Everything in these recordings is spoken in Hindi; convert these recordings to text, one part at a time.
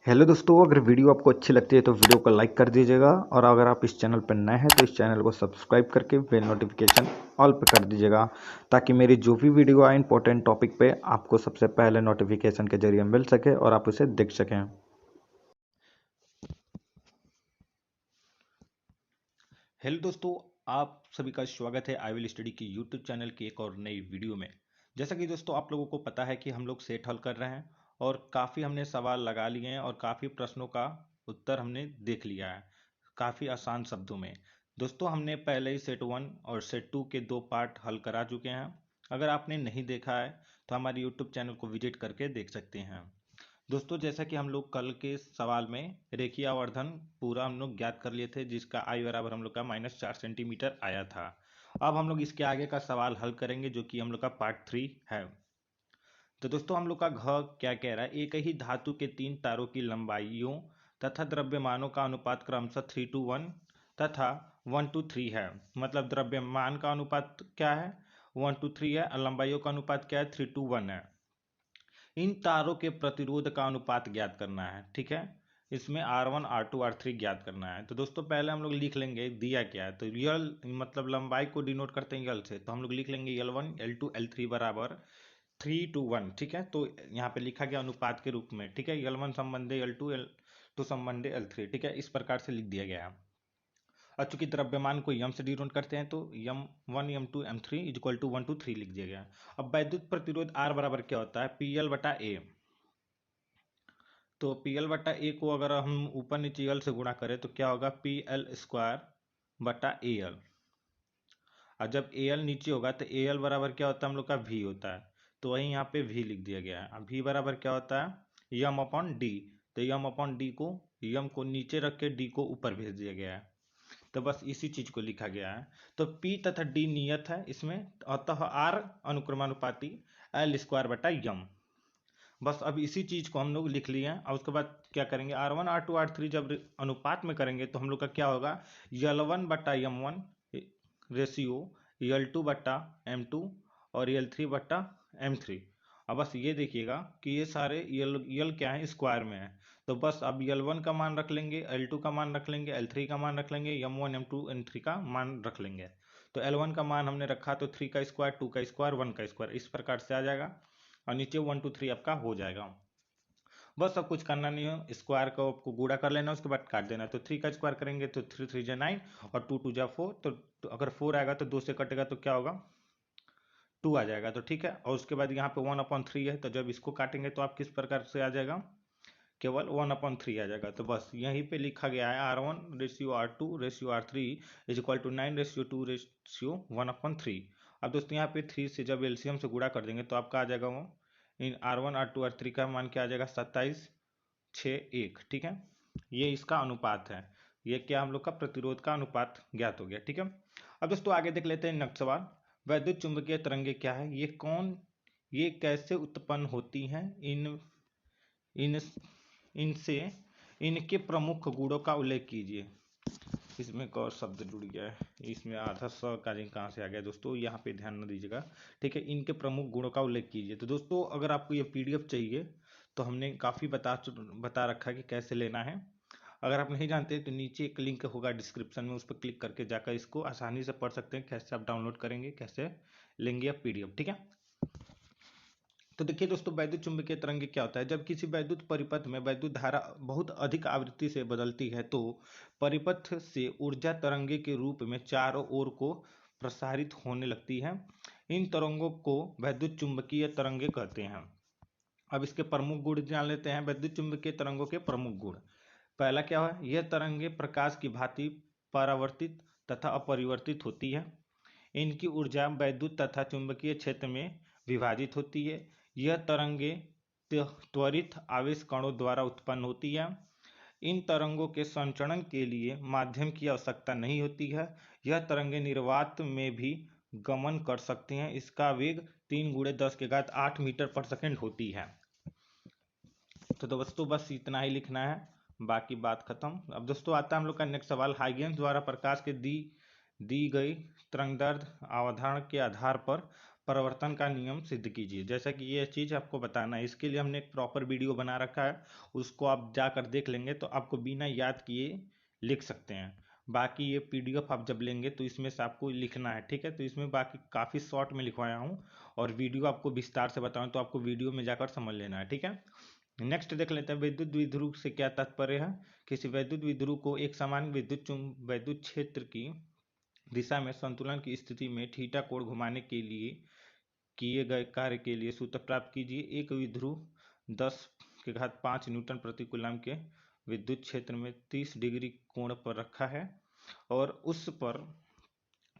हेलो दोस्तों, अगर वीडियो आपको अच्छी लगती है तो वीडियो को लाइक कर दीजिएगा और अगर आप इस चैनल पर नए हैं तो इस चैनल को सब्सक्राइब करके बेल नोटिफिकेशन ऑल पे कर दीजिएगा ताकि मेरी जो भी वीडियो आए इंपॉर्टेंट टॉपिक पे आपको सबसे पहले नोटिफिकेशन के जरिए मिल सके और आप उसे देख सकें। हेलो दोस्तों, आप सभी का स्वागत है आई विल स्टडी की यूट्यूब चैनल की एक और नई वीडियो में। जैसा कि दोस्तों आप लोगों को पता है कि हम लोग सेट हल कर रहे हैं और काफ़ी हमने सवाल लगा लिए हैं और काफ़ी प्रश्नों का उत्तर हमने देख लिया है काफ़ी आसान शब्दों में। दोस्तों हमने पहले ही सेट वन और सेट टू के दो पार्ट हल करा चुके हैं। अगर आपने नहीं देखा है तो हमारे यूट्यूब चैनल को विजिट करके देख सकते हैं। दोस्तों जैसा कि हम लोग कल के सवाल में रेखीय आवर्धन पूरा हम लोग ज्ञात कर लिए थे जिसका आई बराबर हम लोग का -4 सेंटीमीटर आया था। अब हम लोग इसके आगे का सवाल हल करेंगे जो कि हम लोग का पार्ट 3 है। तो दोस्तों हम लोग का घ क्या कह रहा है, एक ही धातु के तीन तारों की लंबाइयों तथा द्रव्यमानों का अनुपात क्रमशः 3:1 तथा 1:3 है। मतलब द्रव्यमान का अनुपात क्या है, 1:3 है और लंबाइयों का अनुपात क्या है, 3:1 है। इन तारों के प्रतिरोध का अनुपात ज्ञात करना है। ठीक है, इसमें R1 R2 R3 ज्ञात करना है। तो दोस्तों पहले हम लोग लिख लेंगे दिया क्या है, तो यल मतलब लंबाई को डिनोट करते हैं यल से, तो हम लोग लिख लेंगे L1 L2 L3 बराबर 3:1। ठीक है, तो यहाँ पे लिखा गया अनुपात के रूप में। ठीक है, L1 संबंधी L2 L2 संबंधी L3। ठीक है, इस प्रकार से लिख दिया गया है। और चूंकि द्रव्यमान को यम से डिनोट करते हैं तो M1 M2 M3 equal to 1 2 3 लिख दिया गया है। अब वैद्युत प्रतिरोध R बराबर क्या होता है, PL/A। तो PL/A को अगर हम ऊपर नीचे यल से गुणा करें तो क्या होगा, PL²/AL। और जब AL नीचे होगा तो AL बराबर क्या होता है, हम लोग का V होता है। तो वही यहाँ पे V लिख दिया गया है। अब V बराबर क्या होता है, M/D। तो M/D को यम को नीचे रख के डी को ऊपर भेज दिया गया है। तो बस इसी चीज को लिखा गया है। तो P तथा D नियत है इसमें, अतः R अनुक्रमानुपाती L²/M। बस अब इसी चीज को हम लोग लिख लिए हैं। और उसके बाद क्या करेंगे, R1 R2 R3 जब अनुपात में करेंगे तो हम लोग का क्या होगा, L1/M1 रेशियो L2/M2 और L3/M3। अब बस ये देखिएगा कि ये सारे यल क्या है, स्क्वायर में है। तो बस अब L1 का मान रख लेंगे, L2 का मान रख लेंगे, L3 का मान रख लेंगे, M1 M2 M3 का मान रख लेंगे। तो L1 का मान हमने रखा तो 3 का स्क्वायर, 2 का स्क्वायर, 1 का स्क्वायर, इस प्रकार से आ जाएगा। और नीचे 1 2 3 आपका हो जाएगा। बस अब कुछ करना नहीं हो, स्क्वायर को आपको गुणा कर लेना, उसके बाद काट देना। तो 3 का स्क्वायर करेंगे तो 3 3 9 और 2 2 4 तो अगर 4 आएगा तो 2 से कटेगा तो क्या होगा, 2 आ जाएगा। तो ठीक है, और उसके बाद यहाँ पे 1/3 है, तो जब इसको काटेंगे तो आप किस प्रकार से आ जाएगा, केवल 1/3 आ जाएगा। तो बस यहीं पे लिखा गया है R1/R2/R3 इज इक्वल टू 9:2/1/3। अब दोस्तों यहाँ पे 3 से जब एलसीएम से गुणा कर देंगे तो आपका आ जाएगा वो, इन R1 R2 R3 का मान क्या आ जाएगा, 27 6 1। ठीक है, ये इसका अनुपात है। ये क्या, हम लोग का प्रतिरोध का अनुपात ज्ञात हो गया। ठीक है, अब दोस्तों आगे देख लेते हैं नेक्स्ट सवाल। वैद्युत चुंबकीय तरंगे क्या है, ये कैसे उत्पन्न होती हैं, इन इनसे इनके प्रमुख गुणों का उल्लेख कीजिए। इसमें एक और शब्द जुड़ गया है, इसमें आधा स का रिंग कहाँ से आ गया दोस्तों, यहाँ पे ध्यान न दीजिएगा। ठीक है, इनके प्रमुख गुणों का उल्लेख कीजिए। तो दोस्तों अगर आपको ये पीडीएफ चाहिए तो हमने काफ़ी बता रखा है कि कैसे लेना है। अगर आप नहीं जानते तो नीचे एक लिंक होगा डिस्क्रिप्शन में, उस पर क्लिक करके जाकर इसको आसानी से पढ़ सकते हैं, कैसे आप डाउनलोड करेंगे, कैसे लेंगे आप पीडीएफ। ठीक है, तो देखिए दोस्तों वैद्युत चुंबकीय तरंग क्या होता है, जब किसी वैद्युत परिपथ में वैद्युत धारा बहुत अधिक आवृत्ति से बदलती है तो परिपथ से ऊर्जा तरंगे के रूप में चारों ओर को प्रसारित होने लगती है। इन तरंगों को वैद्युत चुंबकीय तरंगे कहते हैं। अब इसके प्रमुख गुण जान लेते हैं, वैद्युत चुंबकीय तरंगों के प्रमुख गुण। पहला क्या है, यह तरंगे प्रकाश की भांति परावर्तित तथा अपरिवर्तित होती है। इनकी ऊर्जा वैद्युत तथा चुंबकीय क्षेत्र में विभाजित होती है। यह तरंगे त्वरित आवेश कणों द्वारा उत्पन्न होती है। इन तरंगों के संचरण के लिए माध्यम की आवश्यकता नहीं होती है। यह तरंगे निर्वात में भी गमन कर सकती हैं। इसका वेग 3 × 10⁸ मीटर पर सेकंड होती है। तो दोस्तों बस इतना ही लिखना है, बाकी बात खत्म। अब दोस्तों आता है हम लोग का नेक्स्ट सवाल। हाइगेंस द्वारा प्रकाश के दी गई तरंगदैर्ध्य अवधारणा के आधार पर प्रवर्तन का नियम सिद्ध कीजिए। जैसा कि ये चीज़ आपको बताना है, इसके लिए हमने एक प्रॉपर वीडियो बना रखा है, उसको आप जाकर देख लेंगे तो आपको बिना याद किए लिख सकते हैं। बाकी ये पीडीएफ आप जब लेंगे तो इसमें से आपको लिखना है, ठीक है। तो इसमें बाकी काफ़ी शॉर्ट में लिखवाया हूँ और वीडियो आपको विस्तार से बताऊँ तो आपको वीडियो में जाकर समझ लेना है, ठीक है। नेक्स्ट देख लेते हैं वैद्युत द्विध्रुव से क्या तात्पर्य है। किसी वैद्युत द्विध्रुव को एक समान वैद्युत क्षेत्र की दिशा में संतुलन की स्थिति में थीटा कोण घुमाने के लिए किए गए कार्य के लिए सूत्र प्राप्त कीजिए। एक द्विध्रुव 10⁵ न्यूटन प्रति कूलम के विद्युत क्षेत्र में 30 डिग्री कोण पर रखा है और उस पर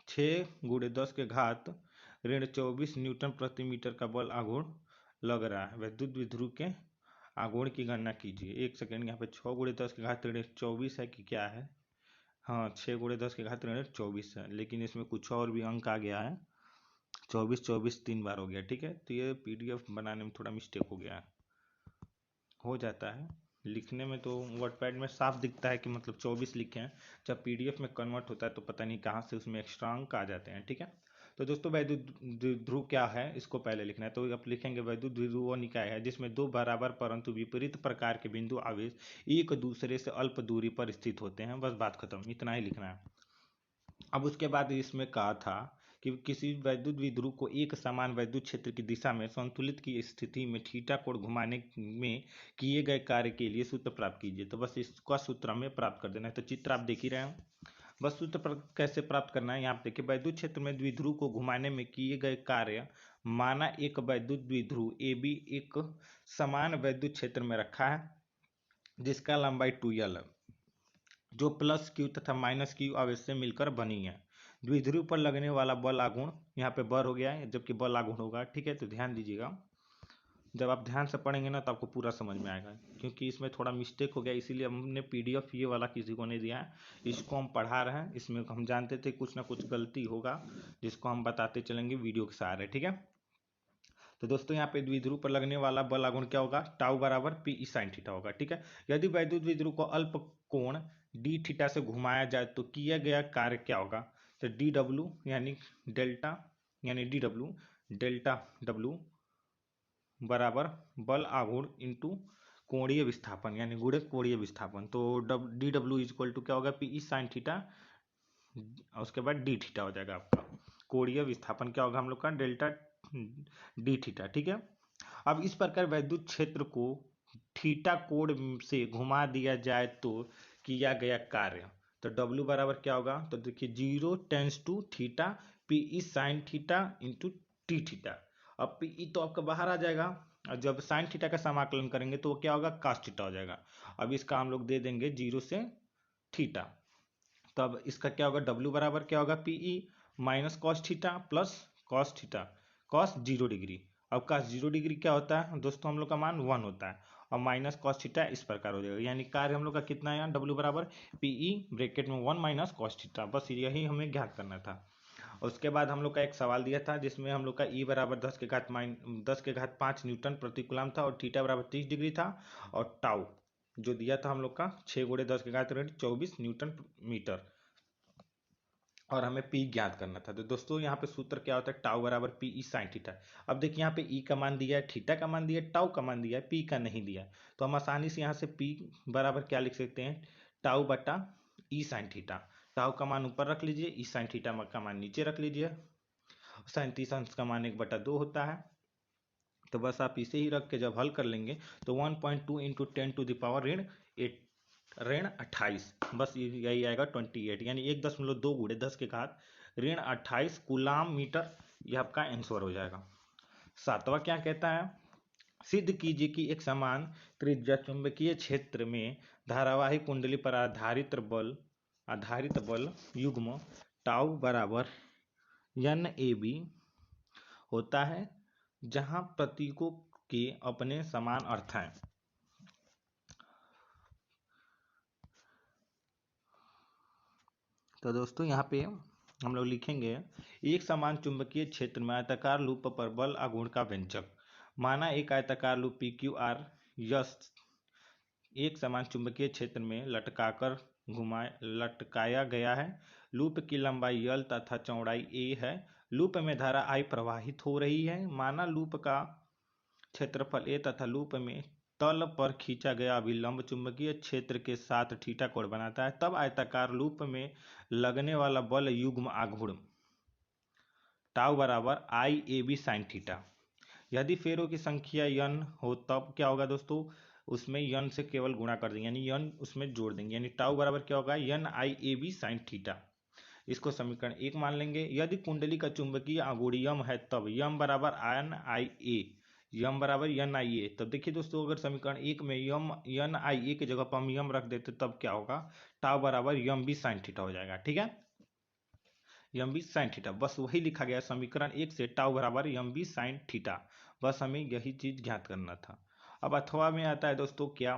6×10⁻24 न्यूटन प्रति मीटर का बल आघूर्ण लग रहा है। वैद्युत द्विध्रुव के आघूर्ण की गणना कीजिए। एक सेकेंड, यहाँ पे 6×10⁻24 है कि क्या है? हाँ, 6×10⁻24 है, लेकिन इसमें कुछ और भी अंक आ गया है। 24 24 3 बार हो गया, ठीक है। तो ये पीडीएफ बनाने में थोड़ा मिस्टेक हो गया है, हो जाता है। लिखने में तो वर्डपैड में साफ दिखता है कि मतलब 24 लिखे हैं, जब पीडीएफ में कन्वर्ट होता है तो पता नहीं कहाँ से उसमें एक्स्ट्रा अंक आ जाते हैं, ठीक है। तो दोस्तों वैद्युत द्विध्रुव क्या है इसको पहले लिखना है। तो आप लिखेंगे वैद्युत द्विध्रुव वो निकाय है जिसमें दो बराबर परंतु विपरीत प्रकार के बिंदु आवेश एक दूसरे से अल्प दूरी पर स्थित होते हैं। बस बात खत्म, इतना ही लिखना है। अब उसके बाद इसमें कहा था कि किसी वैद्युत द्विध्रुव को एक समान वैद्युत क्षेत्र की दिशा में संतुलित की स्थिति में थीटा कोण घुमाने में किए गए कार्य के लिए सूत्र प्राप्त कीजिए। तो बस इसका सूत्र हमें प्राप्त कर देना है। तो चित्र आप देख ही रहे हैं। बस सूत्र कैसे प्राप्त करना है, यहाँ पे देखिए वैद्युत क्षेत्र में द्विध्रुव को घुमाने में किए गए कार्य, माना एक वैद्युत द्विध्रुव ए बी एक समान वैद्युत क्षेत्र में रखा है जिसका लंबाई 2l है, जो प्लस क्यू तथा माइनस क्यू आवेश से मिलकर बनी है। द्विध्रुव पर लगने वाला बल आघूर्ण, यहाँ पे बल हो गया है जबकि बल आघूर्ण होगा, ठीक है। तो ध्यान दीजिएगा, जब आप ध्यान से पढ़ेंगे ना तो आपको पूरा समझ में आएगा, क्योंकि इसमें थोड़ा मिस्टेक हो गया, इसीलिए हमने पीडीएफ ये वाला किसी को नहीं दिया है, इसको हम पढ़ा रहे हैं। इसमें हम जानते थे कुछ ना कुछ गलती होगा जिसको हम बताते चलेंगे वीडियो के सहारे, ठीक है। तो दोस्तों यहाँ पे द्विध्रुव पर लगने वाला बल आघूर्ण क्या होगा? टाउ बराबर पी ई साइन थीटा होगा, ठीक है। यदि वैद्युत द्विध्रुव को अल्प कोण डी थीटा से घुमाया जाए तो किया गया कार्य क्या होगा? तो डी डब्ल्यू यानी डेल्टा डब्ल्यू बराबर बल आघूर्ण इंटू कोणीय विस्थापन यानी गुणित कोणीय विस्थापन। तो डी डब्ल्यू इक्वल टू क्या होगा? पी ई साइन थीटा, उसके बाद डी थीटा हो जाएगा आपका। कोणीय विस्थापन क्या होगा हम लोग का? डेल्टा डी थीटा, ठीक है। अब इस प्रकार वैद्युत क्षेत्र को थीटा कोण से घुमा दिया जाए तो किया गया कार्य, तो W बराबर क्या होगा? तो देखिए 0 tends to theta P E sine theta into T theta. अब पी ई तो आपका बाहर आ जाएगा और जब साइन थीटा का समाकलन करेंगे तो वो क्या होगा? कास थीटा हो जाएगा। अब इसका हम लोग दे देंगे 0 से थीटा, तो अब इसका क्या होगा? W बराबर क्या होगा? P E minus cos theta plus cos theta cos 0 degree. अब कॉस 0 डिग्री क्या होता है दोस्तों? हम लोग का मान 1 होता है और माइनस कॉस थीटा इस प्रकार हो जाएगा, यानी कार्य हम लोग का कितना है? W बराबर पी ई ब्रैकेट में 1 माइनस कॉस थीटा। बस यही हमें ज्ञात करना था। उसके बाद हम लोग का एक सवाल दिया था जिसमें हम लोग का ई बराबर 10⁵5 न्यूटन प्रति कूलम था और थीटा बराबर 30 डिग्री था और टाउ जो दिया था हम लोग का 6×10⁻24 न्यूटन मीटर और हमें पी ज्ञात करना था। तो दोस्तों यहाँ पे सूत्र क्या होता है? टाउ बराबर पी ई साइन थीटा। अब देखिए यहाँ पे ई का मान दिया है, थीटा का मान दिया है, टाउ का मान दिया है, पी का नहीं दिया है। तो हम आसानी से यहाँ से पी बराबर क्या लिख सकते हैं? टाउ बटा ई साइन थीटा। टाउ का मान ऊपर रख लीजिए, ई साइन थीटा का मान नीचे रख लीजिए। साइन 30 अंश का मान 1/2 होता है। तो बस आप इसे ही रख के जब हल कर लेंगे तो 1.2 इंटू 10⁻28 बस यही आएगा 28, यानी 1.2 × 10⁻28 कूलाम मीटर। यह आपका आंसर हो जाएगा। सातवां क्या कहता है? सिद्ध कीजिए कि एक समान त्रिज्या चुंबकीय क्षेत्र में धारावाही कुंडली पर आधारित बल युग्म टाउ बराबर एन ए बी होता है जहां प्रतीकों के अपने समान अर्थ हैं। तो दोस्तों यहाँ पे हम लोग लिखेंगे एक समान चुंबकीय क्षेत्र में आयताकार लूप पर बल आघूर्ण का व्यंजक। माना एक आयताकार loop P Q R yes एक समान चुंबकीय क्षेत्र में लटकाया गया है। लूप की लंबाई L तथा चौड़ाई A है। लूप में धारा I प्रवाहित हो रही है। माना लूप का क्षेत्रफल A तथा लूप में तल पर खींचा गया अभिलंब चुंबकीय क्षेत्र के साथ थीटा कोण बनाता है, तब आयताकार लूप में लगने वाला बल युग्म आघूर्ण टाउ बराबर I AB sin थीटा। यदि फेरों की संख्या n हो तब क्या होगा दोस्तों, उसमें n से केवल गुणा कर देंगे, यानी n उसमें जोड़ देंगे, यानी टाउ बराबर क्या होगा, NIAB sin थीटा। इसको समीकरण 1 मान लेंगे। यदि कुंडली का चुंबकीय आघूर्ण यम है तब यम बराबर NIA, यम बराबर NIA। तब देखिए दोस्तों, अगर समीकरण 1 में यम NIA की जगह पर हम यम रख देते तब क्या होगा, टाउ बराबर यम बी साइन थीटा हो जाएगा। ठीक है, यम बी साइन थीटा, बस वही लिखा गया समीकरण 1 से, टाउ बराबर यम बी साइन थीटा। बस हमें यही चीज ज्ञात करना था। अब अथवा में आता है दोस्तों क्या,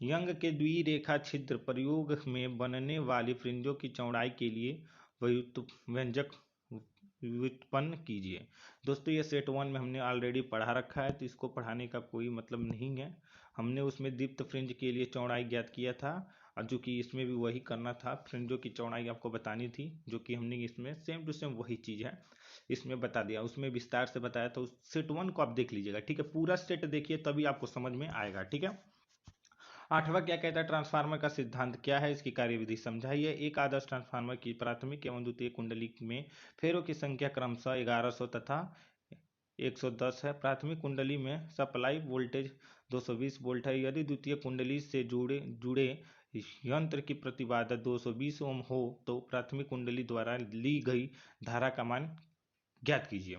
यंग के द्विरेखा छिद्र प्रयोग में बनने वाली फ्रिंजों की चौड़ाई के लिए व्यंजक व्युत्पन्न कीजिए। दोस्तों ये सेट 1 में हमने ऑलरेडी पढ़ा रखा है, तो इसको पढ़ाने का कोई मतलब नहीं है। हमने उसमें दीप्त फ्रिंज के लिए चौड़ाई ज्ञात किया था, और जो कि इसमें भी वही करना था, फ्रिंजों की चौड़ाई आपको बतानी थी, जो कि हमने इसमें सेम टू सेम वही चीज़ है, इसमें बता दिया, उसमें विस्तार से बताया। तो सेट 1 को आप देख लीजिएगा, ठीक है, पूरा सेट देखिए तभी आपको समझ में आएगा। ठीक है, 8वां क्या कहता है, ट्रांसफार्मर का सिद्धांत क्या है, इसकी कार्यविधि समझाइए। एक आदर्श ट्रांसफार्मर की प्राथमिक एवं द्वितीय कुंडली में फेरों की संख्या क्रमशः 1100 तथा 110 है। प्राथमिक कुंडली में सप्लाई वोल्टेज 220 वोल्ट है। यदि द्वितीय कुंडली से जुड़े यंत्र की प्रतिबाधा 220 ओम हो तो प्राथमिक कुंडली द्वारा ली गई धारा का मान ज्ञात कीजिए।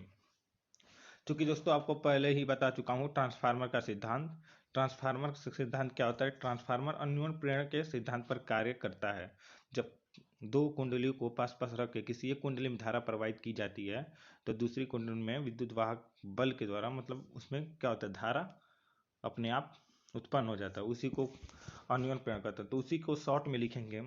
चूंकि दोस्तों आपको पहले ही बता चुका हूँ ट्रांसफार्मर का सिद्धांत। ट्रांसफार्मर का सिद्धांत क्या होता है, ट्रांसफार्मर अन्योन्य प्रेरण के सिद्धांत पर कार्य करता है। जब दो कुंडलियों को पास पास रख के किसी एक कुंडली में धारा प्रवाहित की जाती है तो दूसरी कुंडली में विद्युत वाहक बल के द्वारा, मतलब उसमें क्या होता है, धारा अपने आप उत्पन्न हो जाता है, उसी को अन्योन्य प्रेरण करता है। तो उसी को शॉर्ट में लिखेंगे,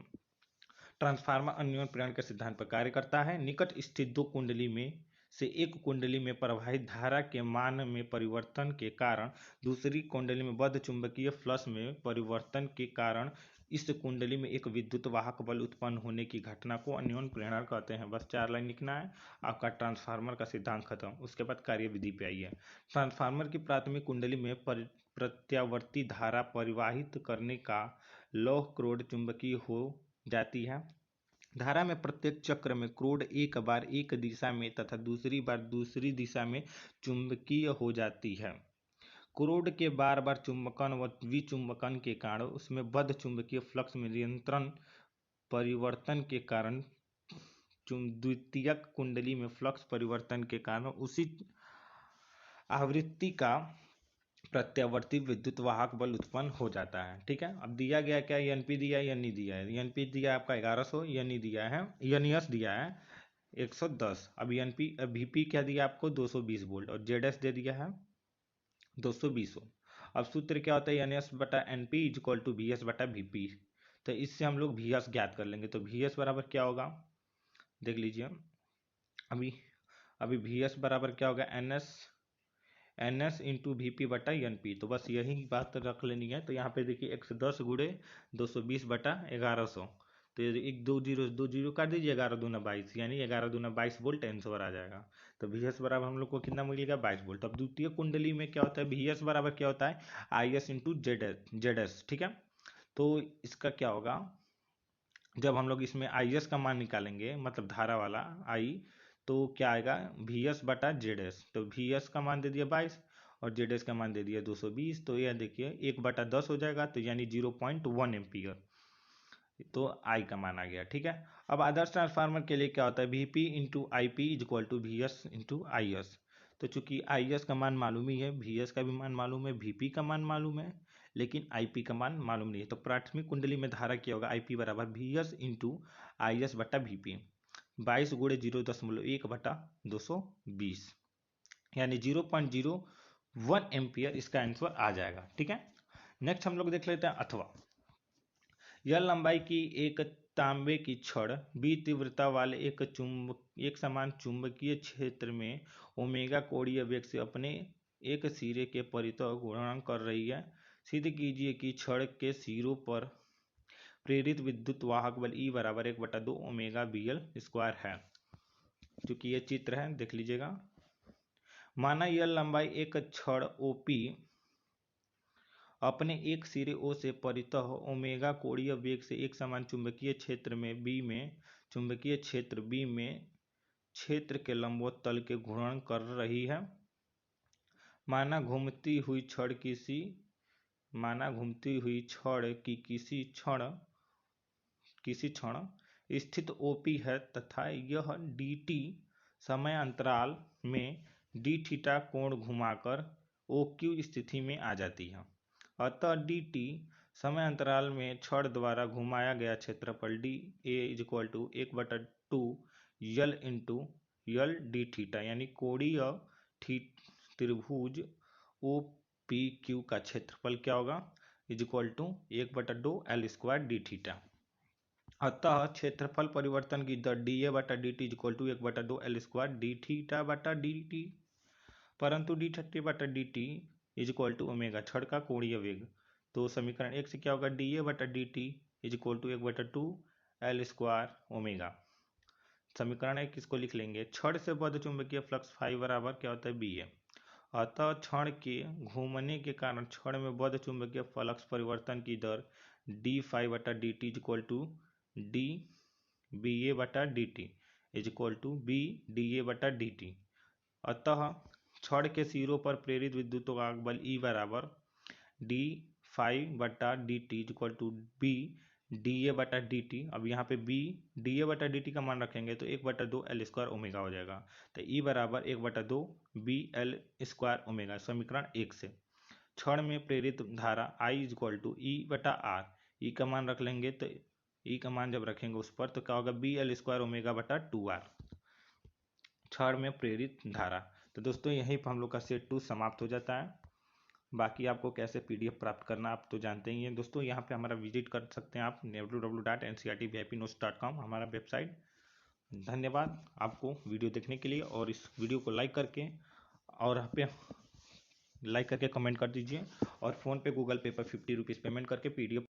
ट्रांसफार्मर अन्योन्य प्रेरण के सिद्धांत पर कार्य करता है। निकट स्थित दो कुंडली में से एक कुंडली में प्रवाहित धारा के मान में परिवर्तन के कारण दूसरी कुंडली में बद्ध चुंबकीय फ्लक्स में परिवर्तन के कारण इस कुंडली में एक विद्युत वाहक बल उत्पन्न होने की घटना को अन्योन्य प्रेरण कहते हैं। बस 4 लाइन लिखना है, आपका ट्रांसफार्मर का सिद्धांत खत्म। उसके बाद कार्यविधि पे आइए। ट्रांसफार्मर की प्राथमिक कुंडली में प्रत्यावर्ती धारा परिवाहित करने का लौह क्रोड चुंबकीय हो जाती है। धारा में प्रत्येक चक्र में क्रोड एक बार एक दिशा में तथा दूसरी बार दूसरी दिशा में चुंबकीय हो जाती है। क्रोड के बार बार चुंबकन व विचुंबकन के कारण उसमें बद्ध चुंबकीय फ्लक्स में निरंतर परिवर्तन के कारण द्वितीयक कुंडली में फ्लक्स परिवर्तन के कारण उसी आवृत्ति का प्रत्यावर्ती विद्युत वाहक बल उत्पन्न हो जाता है। ठीक है, अब दिया गया क्या, एनपी दिया है, एनई दिया है। एनपी दिया है आपका 1100, एनई दिया है, एनईएस दिया है 110। अब एनपी वीपी क्या दिया आपको 220 वोल्ट, और जेडएस दे दिया है 220 ओम। अब सूत्र क्या होता है, एनएस बटा NP is equal to VS बटा वीपी। तो इससे हम लोग वीएस ज्ञात कर लेंगे। तो वीएस बराबर क्या होगा, देख लीजिए, अभी अभी वीएस बराबर क्या होगा, एनएस इंटू वी पी बटा एन पी। तो बस यही बात रख लेनी है। तो यहाँ पे देखिए 110 गुड़े 220 बटा 1100, तो एक दो जीरो काट दीजिए, 11 दूना 22, यानी 11 दूना 22 वोल्ट आंसर आ जाएगा। तो वी एस बराबर हम लोग को कितना मिलेगा, 22 वोल्ट। अब द्वितीय कुंडली में क्या होता है, वी एस बराबर क्या होता है, I S into Z S. ठीक है, तो इसका क्या होगा, जब हम लोग इसमें आई एस का मान निकालेंगे, मतलब धारा वाला आई, तो क्या आएगा, वी एस बटा जेड एस। तो वी एस का मान दे दिया 22 और जेड एस का मान दे दिया 220। तो यह देखिए 1/10 हो जाएगा, तो यानी 0.1 एम्पियर। तो आई का मान आ गया। ठीक है, अब आदर्श ट्रांसफार्मर के लिए क्या होता है, VP into I P is equal to V S into I S. तो चूंकि आई एस का मान मालूम ही है, वी एस का भी मान मालूम है, वीपी का मान मालूम है, लेकिन आईपी का मान मालूम नहीं है। तो प्राथमिक कुंडली में धारा क्या होगा, आईपी बराबर we S into I S बटा वीपी। 22 गुड़े 0.1 बटा 220, यानी 0.01 एम्पियर इसका आंसर आ जाएगा। ठीक है, नेक्स्ट हम लोग देख लेते हैं अथवा। यह लंबाई की एक तांबे की छड़ बी तीव्रता वाले एक समान चुंबकीय क्षेत्र में ओमेगा कोणीय वेग से अपने एक सिरे के परितः घूर्णन कर रही है। सिद्ध कीजिए कि छड़ के सिरों पर प्रेरित विद्युत वाहक बल E बराबर 1/2 ओमेगा BL स्क्वायर है। क्योंकि ये चित्र है, देख लीजिएगा। माना यह लंबाई एक छड़ ओपी अपने एक सिरे ओ से परितः ओमेगा कोणीय वेग से एक समान चुंबकीय क्षेत्र में बी में चुंबकीय क्षेत्र बी में क्षेत्र के लंबवत तल के घूर्णन कर रही है। माना घूमती हुई छड़ की किसी क्षण स्थित ओपी है तथा यह dt समय अंतराल में d थीटा कोण घुमाकर OQ स्थिति में आ जाती है। अतः dt समय अंतराल में छड़ द्वारा घुमाया गया क्षेत्रफल d a equal to 1/2 L into L d theta, यानी कोणीय त्रिभुज OPQ का क्षेत्रफल क्या होगा, equal to 1/2 L² d theta. अतः क्षेत्रफल परिवर्तन की दर dA/dt equal to 1/2 L² d theta, परंतु d theta equal to omega छड़ का कोणीय वेग। तो समीकरण 1 से क्या होगा, dA/dt equal to 1/2 L² omega. समीकरण 1 इसको लिख लेंगे। छड़ से बद्ध चुंबकीय फ्लक्स फाई बराबर क्या होता है, BA। अतः छड़ के घूमने के कारण छड़ में बद्ध चुंबकीय फ्लक्स परिवर्तन की दर d∅dt equal to dBA/dt equal to BdA/dt। अतः छड़ के सिरों पर प्रेरित विद्युतवाहक बल E बराबर d∅dt इक्वल टू BdA/dt। अब यहाँ पे BdA/dt का मान रखेंगे तो 1/2 L² ओमेगा हो जाएगा। तो E बराबर 1/2 BL² ओमेगा, समीकरण 1 से। छड़ में प्रेरित धारा I equal to E/R, E का मान रख लेंगे तो E का मान जब रखेंगे उस पर तो क्या होगा, BL² ओमेगा/2R छड़ में प्रेरित धारा। तो दोस्तों यहीं पर हम लोग का सेट 2 समाप्त हो जाता है। बाकी आपको कैसे PDF प्राप्त करना आप तो जानते ही हैं दोस्तों। यहाँ पे हमारा विजिट कर सकते हैं आप www.ncrtvipnotes.com हमारा वेबसाइट। धन्यवाद आपको वीडियो देखने के लिए, और इस वीडियो को लाइक करके कमेंट कर दीजिए, और फ़ोन पे गूगल पे पर 50 रुपीज़ पेमेंट करके PDF